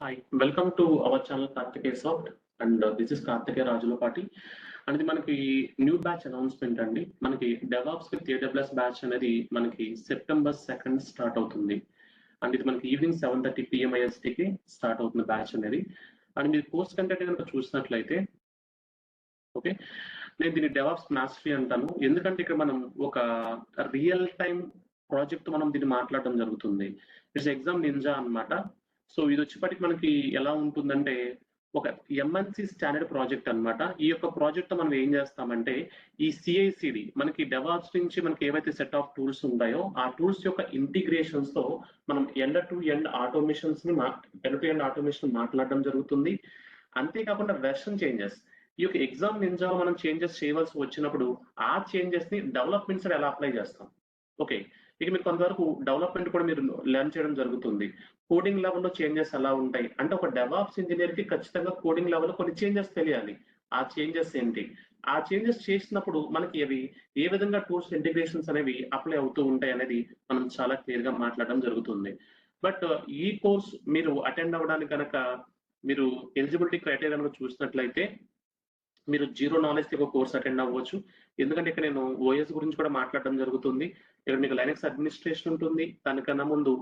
Hi, welcome to our channel Karthikeya Soft, and this is Karthikeya Rajulapati. And ఇది మనకి new batch announcement అండి. మనకి DevOps with AWS batch అనేది మనకి September 2nd start అవుతుంది. And ఇది మనకి ఈవినింగ్ 7:30 PM ISTకి స్టార్ట్ అవుతుంది బ్యాచ్ అనేది. అండ్ మీరు కోర్స్ కంటెంట్ కనుక చూసినట్లయితే ఓకే, నేను దీన్ని డెవాప్స్ మాస్టరీ అంటాను. ఎందుకంటే ఇక్కడ మనం ఒక రియల్ టైం ప్రాజెక్ట్ మనం దీన్ని మాట్లాడడం జరుగుతుంది. ఇట్స్ ఎగ్జామ్ నింజా అన్నమాట. సో ఇది వచ్చేప్పటికి మనకి ఎలా ఉంటుందంటే ఒక ఎంఎన్సి స్టాండర్డ్ ప్రాజెక్ట్ అన్నమాట. ఈ యొక్క ప్రాజెక్ట్ మనం ఏం చేస్తామంటే ఈ సిఐసిడి మనకి డెవాప్స్ నుంచి మనకి ఏవైతే సెట్ ఆఫ్ టూల్స్ ఉంటాయో ఆ టూల్స్ యొక్క ఇంటిగ్రేషన్స్ తో మనం ఎండ్ టు ఎండ్ ఆటోమేషన్ మాట్లాడడం జరుగుతుంది. అంతేకాకుండా వెర్షన్ చేంజెస్, ఈ యొక్క ఎగ్జామ్ నింజాలో మనం చేంజెస్ చేయవలసి వచ్చినప్పుడు ఆ చేంజెస్ ని డెవలప్మెంట్ సైడ్ ఎలా అప్లై చేస్తాం. ఓకే, ఇక మీరు కొంతవరకు డెవలప్మెంట్ కూడా మీరు లెర్న్ చేయడం జరుగుతుంది. కోడింగ్ లెవెల్లో చేంజెస్ ఎలా ఉంటాయి అంటే ఒక డెవాప్స్ ఇంజనీర్ కి ఖచ్చితంగా కోడింగ్ లెవెల్లో కొన్ని చేంజెస్ తెలియాలి. ఆ చేంజెస్ ఏంటి, ఆ చేంజెస్ చేసినప్పుడు మనకి అవి ఏ విధంగా టూల్స్ ఇంటిగ్రేషన్స్ అనేవి అప్లై అవుతూ ఉంటాయి అనేది మనం చాలా క్లియర్ గా మాట్లాడడం జరుగుతుంది. బట్ ఈ కోర్స్ మీరు అటెండ్ అవ్వడానికి కనుక మీరు ఎలిజిబిలిటీ క్రైటీరియా చూసినట్లయితే మీరు జీరో నాలెడ్జ్ ఒక కోర్స్ అటెండ్ అవ్వచ్చు. ఎందుకంటే ఇక్కడ నేను ఓఎస్ గురించి కూడా మాట్లాడడం జరుగుతుంది. ఇక్కడ మీకు లైనక్స్ అడ్మినిస్ట్రేషన్ ఉంటుంది. దానికన్నా ముందు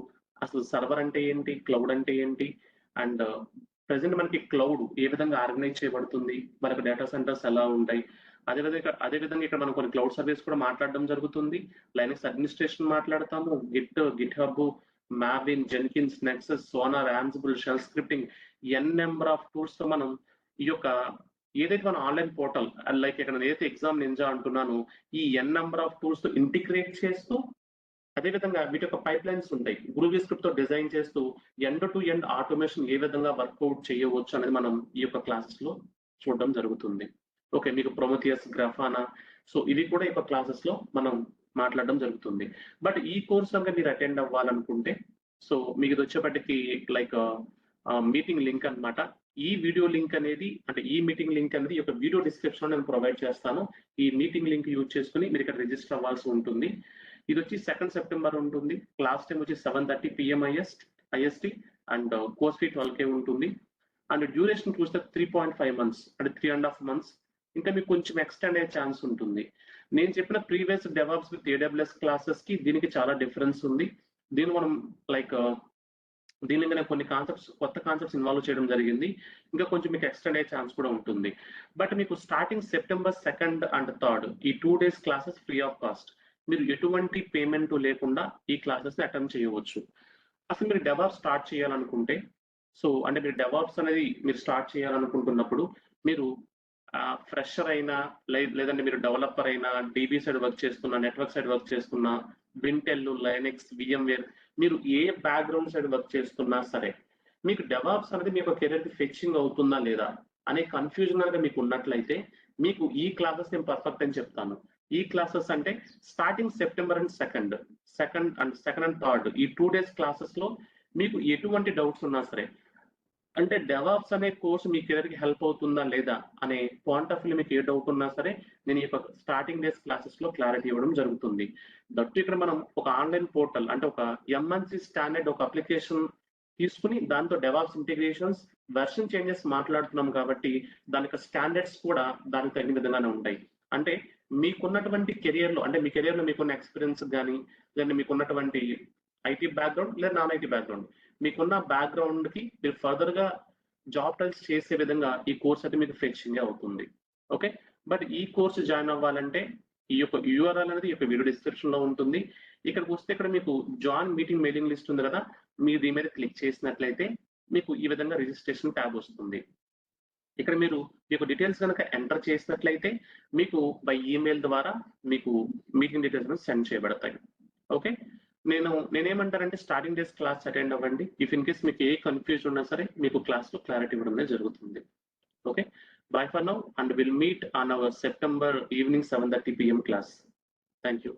అసలు సర్వర్ అంటే ఏంటి, క్లౌడ్ అంటే ఏంటి, అండ్ ప్రెసెంట్ మనకి క్లౌడ్ ఏ విధంగా ఆర్గనైజ్ చేయబడుతుంది, మనకు డేటా సెంటర్స్ ఎలా ఉంటాయి, అదేవిధంగా ఇక్కడ మనం కొన్ని క్లౌడ్ సర్వీస్ కూడా మాట్లాడడం జరుగుతుంది. లైనక్స్ అడ్మినిస్ట్రేషన్ మాట్లాడతాము, GitHub, Maven, Jenkins, Nexus, Sonar, Ansible, shell scripting, n number of tools తో మనం ఈ యొక్క ఏదైతే మన ఆన్లైన్ పోర్టల్ లైక్ ఇక్కడ ఏదైతే ఎగ్జామ్ నింజా అంటున్నాను ఈ ఎన్ నెంబర్ ఆఫ్ టూల్స్ తో ఇంటిగ్రేట్ చేస్తూ అదేవిధంగా వీటి యొక్క పైప్ లైన్స్ ఉంటాయి గ్రూవీ స్క్రిప్ట్ తో డిజైన్ చేస్తూ ఎండ్ టు ఎండ్ ఆటోమేషన్ ఏ విధంగా వర్కౌట్ చేయవచ్చు అనేది మనం ఈ యొక్క క్లాసెస్ లో చూడడం జరుగుతుంది. ఓకే, మీకు ప్రొమథియస్, గ్రాఫానా, సో ఇవి కూడా ఈ యొక్క క్లాసెస్ లో మనం మాట్లాడడం జరుగుతుంది. బట్ ఈ కోర్స్ కనుక మీరు అటెండ్ అవ్వాలనుకుంటే సో మీకు ఇది వచ్చేప్పటికి లైక్ మీటింగ్ లింక్ అన్నమాట. ఈ వీడియో లింక్ అనేది అంటే ఈ మీటింగ్ లింక్ అనేది ఈ యొక్క వీడియో డిస్క్రిప్షన్ లో నేను ప్రొవైడ్ చేస్తాను. ఈ మీటింగ్ లింక్ యూజ్ చేసుకుని మీరు ఇక్కడ రిజిస్టర్ అవ్వాల్సి ఉంటుంది. ఇది వచ్చి 2nd September ఉంటుంది. క్లాస్ టైం వచ్చి 7:30 PM IST and course fee 12K ఉంటుంది. అండ్ డ్యూరేషన్ చూస్తే 3.5 months అంటే 3.5 months. ఇంకా మీకు కొంచెం ఎక్స్టెండ్ అయ్యే ఛాన్స్ ఉంటుంది. నేను చెప్పిన previous DevOps with AWS classes కి దీనికి చాలా డిఫరెన్స్ ఉంది. దీన్ని మనం లైక్ దీనిలో కొన్ని కొత్త కాన్సెప్ట్స్ ఇన్వాల్వ్ చేయడం జరిగింది. ఇంకా కొంచెం మీకు ఎక్స్టెండ్ అయ్యే ఛాన్స్ కూడా ఉంటుంది. బట్ మీకు starting September 2nd and 3rd ఈ 2 days classes free of cost. మీరు ఎటువంటి పేమెంట్ లేకుండా ఈ క్లాసెస్ ని అటెండ్ చేయవచ్చు. అసలు మీరు డెవాప్స్ స్టార్ట్ చేయాలనుకుంటే సో అంటే మీరు డెవాప్స్ అనేది మీరు స్టార్ట్ చేయాలనుకుంటున్నప్పుడు మీరు ఫ్రెషర్ అయినా లేదంటే మీరు డెవలపర్ అయినా, డీబీ సైడ్ వర్క్ చేస్తున్నా, నెట్వర్క్ సైడ్ వర్క్ చేస్తున్నా, వింటెల్, లైనెక్స్, VMware, మీరు ఏ బ్యాక్గ్రౌండ్ సైడ్ వర్క్ చేస్తున్నా సరే మీకు డెవాప్స్ అనేది మీ యొక్క కెరీర్ కి ఫెచ్చింగ్ అవుతుందా లేదా అనే కన్ఫ్యూజన్ అనేది మీకు ఉన్నట్లయితే మీకు ఈ క్లాసెస్ నేను పర్ఫెక్ట్ అని చెప్తాను. ఈ క్లాసెస్ అంటే starting September 2nd and 3rd ఈ 2 days క్లాసెస్ లో మీకు ఎటువంటి డౌట్స్ ఉన్నా సరే అంటే డెవాప్స్ అనే కోర్స్ మీ కెరీర్ కి హెల్ప్ అవుతుందా లేదా అనే పాయింట్ ఆఫ్ వ్యూ మీకు ఏ డౌట్ ఉన్నా సరే నేను ఈ స్టార్టింగ్ డేస్ క్లాసెస్ లో క్లారిటీ ఇవ్వడం జరుగుతుంది. దట్ ఇక్కడ మనం ఒక ఆన్లైన్ పోర్టల్ అంటే ఒక ఎంఎన్సి స్టాండర్డ్ ఒక అప్లికేషన్ తీసుకుని దాంతో డెవాప్స్ ఇంటిగ్రేషన్స్, వెర్షన్ చేంజెస్ మాట్లాడుతున్నాం కాబట్టి దానికి స్టాండర్డ్స్ కూడా దానికి తగిన విధంగానే ఉంటాయి. అంటే మీకున్నటువంటి కెరియర్ లో అంటే మీ కెరియర్ లో మీకున్న ఎక్స్పీరియన్స్ కానీ లేదంటే మీకున్నటువంటి ఐటీ బ్యాక్గ్రౌండ్ లేదా నాన్ ఐటీ బ్యాక్గ్రౌండ్ మీకున్న బ్యాక్గ్రౌండ్ కి మీరు ఫర్దర్ గా జాబ్ ట్రైల్స్ చేసే విధంగా ఈ కోర్స్ అయితే మీకు ఫెచ్చింగ్ అవుతుంది. ఓకే, బట్ ఈ కోర్సు జాయిన్ అవ్వాలంటే ఈ యొక్క URL అనేది ఈ యొక్క వీడియో డిస్క్రిప్షన్ లో ఉంటుంది. ఇక్కడికి వస్తే ఇక్కడ మీకు జాయిన్ మీటింగ్ మెయిలింగ్ లిస్ట్ ఉంది కదా, మీరు దీని మీద క్లిక్ చేసినట్లయితే మీకు ఈ విధంగా రిజిస్ట్రేషన్ ట్యాబ్ వస్తుంది. ఇక్కడ మీరు మీకు డీటెయిల్స్ కనుక ఎంటర్ చేసినట్లయితే మీకు బై ఈమెయిల్ ద్వారా మీకు మీటింగ్ డీటెయిల్స్ సెండ్ చేయబడతాయి. ఓకే, నేనేమంటానంటే స్టార్టింగ్ డేస్ క్లాస్ అటెండ్ అవ్వండి. ఇఫ్ ఇన్ కేస్ మీకు ఏ కన్ఫ్యూజన్ ఉన్నా సరే మీకు క్లాస్ లో క్లారిటీ ఇవ్వడం జరుగుతుంది. Okay, by for now and will meet on hour September evening 7:30 PM class. Thank you.